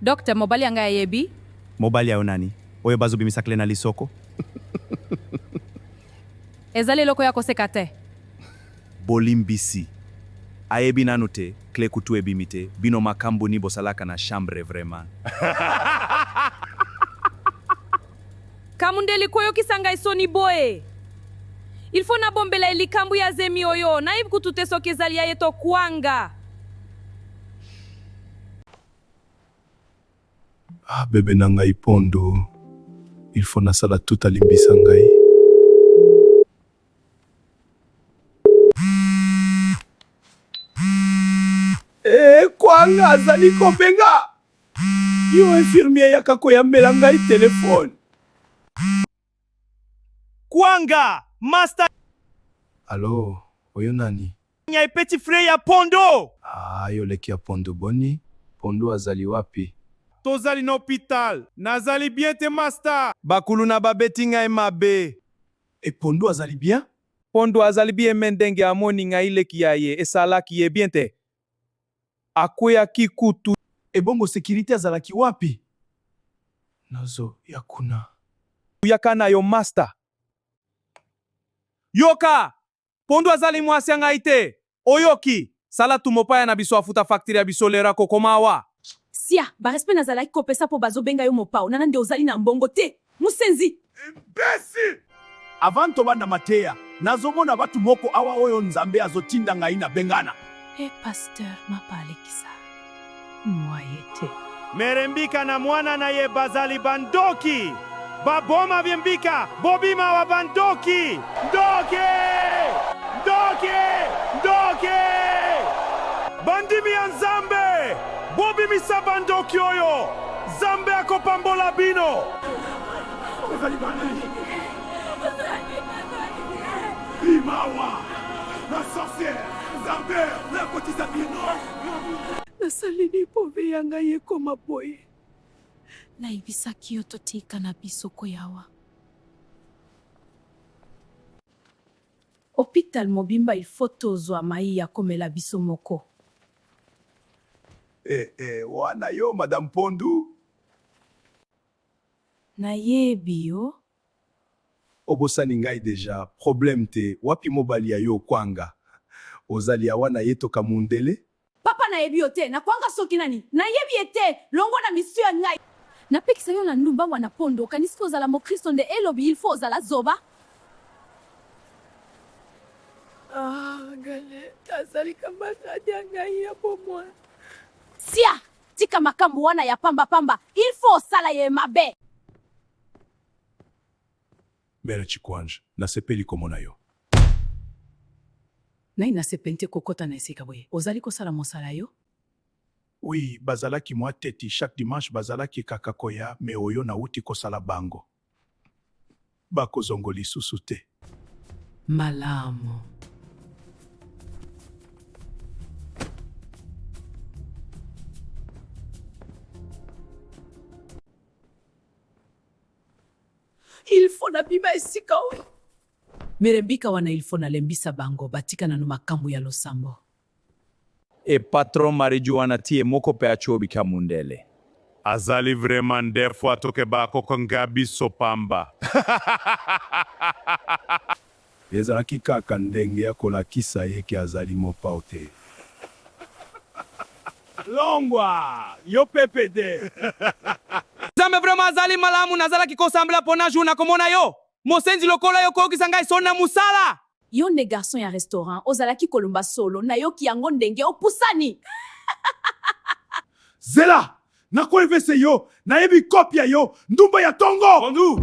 Docteur, mobali anga yebi? Mobali ya nani? Oyo bazo bimisakle na lisoko? Ezali loko yako sekate. Bolimbisi. Ayebi nanu te, kle kutu ebimite, bino makambu ni bosalaka na chambre vraiment. Kamundeli koyo kisanga isoni boe. Il faut na bombela ilikambu ya zemi oyo, na ibu kututeso kezali ya yeto kuanga. Ah, bebe na ngai pondo. Il faut nasala tout alimbisa ngai. Kwanga azali kobenga. Yo infirmier yaka koyambela ngai telefone. Kwanga, master. Allo, oyo nani? Nya petit frère ya Pondo. Ah, yo leki ya Pondo boni. Pondo azali wapi? Tozali na hôpital. Nazali bien te master. Bakulu na babeti ngai mabe. E Pondo azali bien? Pondo azali bien mendenge amoni ngai leki ya ye. Esalaki ye bien te. Akwea kikutu. E bongo sécurité azalaki wapi? Nazo yakuna. Yaka na yo master. Yoka! Pondo azali mwasi ya ngai te. Oyoki! Sala tumopaya na biso afuta facture ya biso lera kokomawa. Sia, ba respect nazalaki kopesa po bazo benga yo mopao. Nana nde ozali na mbongo te. Musenzi! Imbécile! Avant tobanda mateya, nazomona batu moko awa oyo nzambe azotinda ngai na bengana. pasteur mapalekisa. Mwayete. Merembika na mwana na ye bazali bandoki. Baboma vyembika, bobima wa bandoki. Ndoke! Ndoke! Ndoke! Bandimi ya nzambe! Bobimisa bandoki oyo! Zambe akopambola bino! Imawa! La sorcière! Zambe! La kotisa bino! Nasalini pove yanga ye koma boye. Na ibisaki yo totika na bisoko yawa. Hôpital mobimba il faut tozwa mai ya komela biso moko. Wana yo, Madame Pondu? Na yebi yo? Obosani ngai deja, problème te, wapi mobali ya yo kwanga? Ozali ya wana ye toka mundele? Papa na yebi yo te, na kwanga soki nani? Na yebi ye te, longo na misio ya ngai. Na pekisa yo na ndumba wana Pondo, kanisi ozala mo Kristo nde elobi il faut ozala zoba? Gale, azali kamba kadi ya ngai ya pomwa. Sia! Tika makambu wana ya pamba pamba, il faut osala ye mabe. Mere Chikwanje, nasepeli komona yo. Nai nasepente kokota na esika boye. Ozali kosala mosala yo? Oui, bazalaki mwa teti, chaque dimanche bazalaki kaka koya, me oyo na uti kosala bango. Bakozongo lisusu te. Malamu. Il faut na bima esika oyo. Merembika wana il faut na lembisa bango batika na makambu ya losambo. E patron marijuana tie moko pe achobi kamundele. Azali vraiment ndefo atoke bako kongabi sopamba. Ezalaki kaka ndenge ya kolakisa yeke azali mopao te. Longwa! Yo PPD! Zambe vraiment azali malamu nazala kikosambla pona juna komona yo. Mosenzi lokola yo kokisa ngai sona musala. Yo ne garçon ya restaurant ozalaki kolomba solo na yo ki yango ndenge opusani. Zela! Nakolevese yo! Nayebi kopia yo! Ndumba ya tongo! Pondu!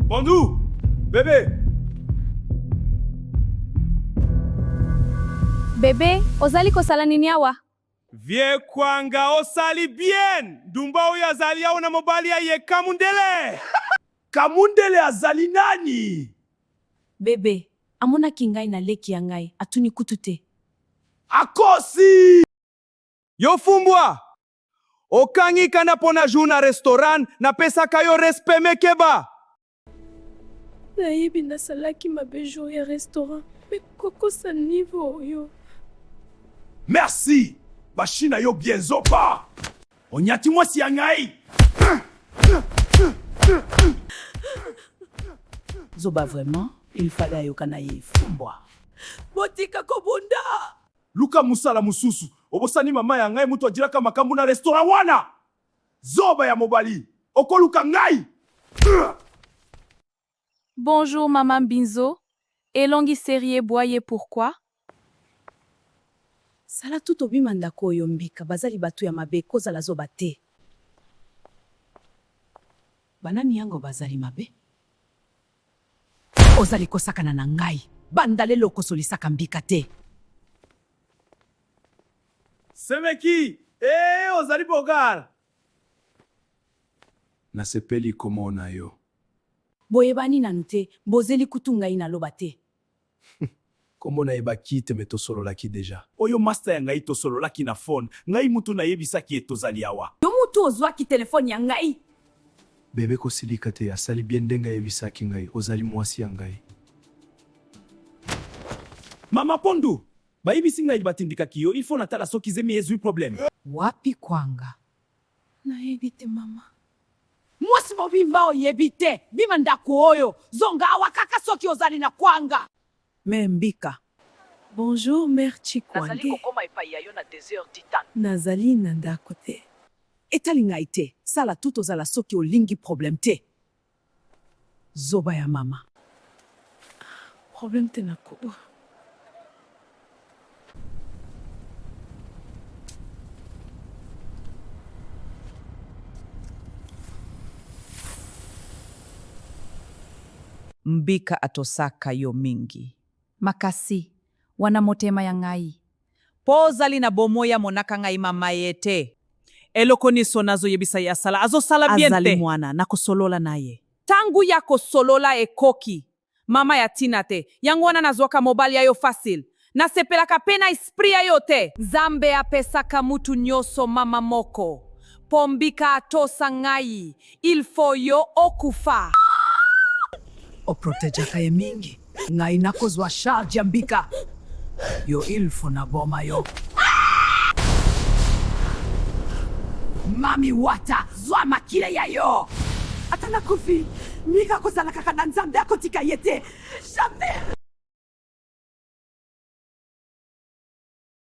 Pondu! Bébé! Bebe, ozali kosala nini awa? Vie kwanga osali bien! Ndumba oyo azali yao na mobali ya ye kamundele! Kamundele azali nani? Bebe, amona kingai na leki ya ngai, atuni kutu te. Akosi! Yo fumbwa! Okangi kana pona juna restaurant na pesa kayo respect mekeba! Nayebi nasalaki mabejo ya restaurant, me kokosa niveau yo. Merci! bashina yo bien zopa onyati mwasi ya ngai. Zoba vraiment, il fallait ayokana ye fumbwa. Botika kobunda. Luka musala mususu, obosani mama ya ngai mutu ajiraka makambu na restaurant wana. Zoba ya mobali, okoluka ngai. Bonjour maman Binzo. Elongi serie boye pourquoi? Sala tout obima ndako oyo mbika bazali batu ya mabe kozala zoba te. Banani yango bazali mabe? Ozali kosakana na ngai. Banda lelo kosolisaka mbika te. Semeki, ozali bogar. Nasepeli komona yo. Boyebani nanu te, bozeli kutu ngai naloba te. Komona ebaki te me tosololaki deja. Oyo master ya ngai tosololaki na phone. Ngai mutu nayebisaki etozali awa. Yo mutu ozwaki telefone ya ngai. Bebe kosilika te asali bien ndenga yebisaki ngai ozali mwasi ya ngai. Mama Pondu, bayebisi ngai batindikaki yo, il faut natala soki zemi ezwi problème. Wapi kwanga? Nayebi te mama. Mwasi mobimba oyebi te, bima ndako oyo, zonga awa kaka soki ozali na kwanga. Mère Mbika. Bonjour, Mère Chikwange. Nazali kokoma epai ya yo na 2h du temps. Nazali na ndako te. Etali ngai te, sala tout ozala soki olingi problème te. Zoba ya mama. Problème te na kubu. Mbika atosaka yo mingi. Makasi, wana motema ya ngai. Po ozali na bomoya monaka ngai mama ye te. Eloko niso nazo yebisa ya sala. Azosala bien te. Azali mwana, nakosolola naye. Tangu ya kosolola ekoki. Mama ya tina te. Yangu wana nazwaka mobali ya yo facile. Nasepelaka pena esprit ya yo te. Zambe apesaka mutu nyoso mama moko. Po mbika atosa ngai. Il faut yo okufa. Oprotejaka ye mingi. Ngai nakozwa charge ya mbika. Yo ilfo na boma yo. Mami wata, zwa makile ya yo. Atana kufi, mbika kozala kaka na nzambe akotika yete. Jamais.